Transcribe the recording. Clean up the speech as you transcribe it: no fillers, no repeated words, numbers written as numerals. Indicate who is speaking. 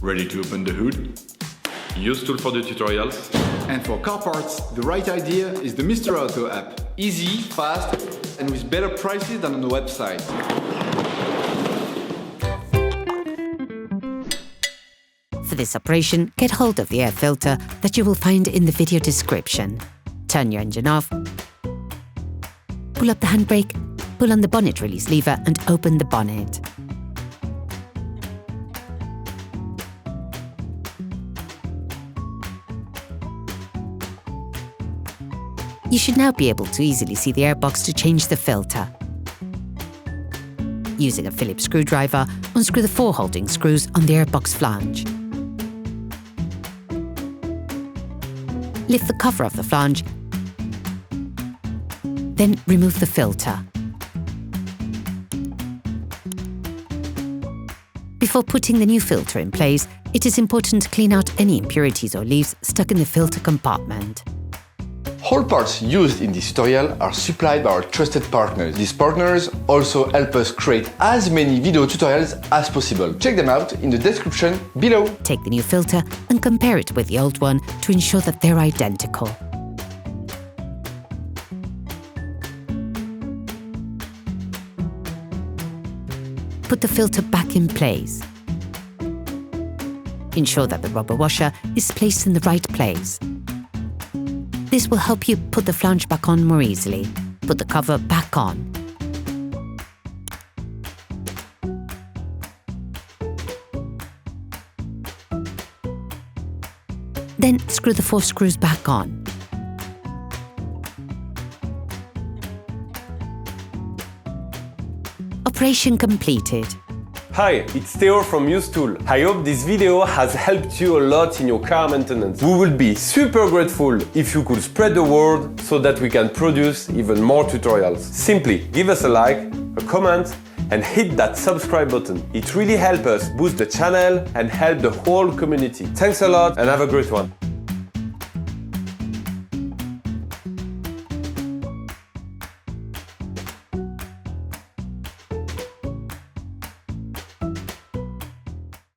Speaker 1: Ready to open the hood? Usetool for the tutorials.
Speaker 2: And for car parts, the right idea is the Mr. Auto app. Easy, fast, and with better prices than on the website.
Speaker 3: For this operation, get hold of the air filter that you will find in the video description. Turn your engine off, pull up the handbrake, pull on the bonnet release lever and open the bonnet. You should now be able to easily see the airbox to change the filter. Using a Phillips screwdriver, unscrew the 4 holding screws on the airbox flange. Lift the cover of the flange, then remove the filter. Before putting the new filter in place, it is important to clean out any impurities or leaves stuck in the filter compartment.
Speaker 4: All parts used in this tutorial are supplied by our trusted partners. These partners also help us create as many video tutorials as possible. Check them out in the description below.
Speaker 3: Take the new filter and compare it with the old one to ensure that they're identical. Put the filter back in place. Ensure that the rubber washer is placed in the right place. This will help you put the flange back on more easily. Put the cover back on. Then screw the 4 screws back on. Operation completed.
Speaker 5: Hi, it's Theo from Usetool. I hope this video has helped you a lot in your car maintenance. We would be super grateful if you could spread the word so that we can produce even more tutorials. Simply give us a like, a comment, and hit that subscribe button. It really helps us boost the channel and help the whole community. Thanks a lot and have a great one.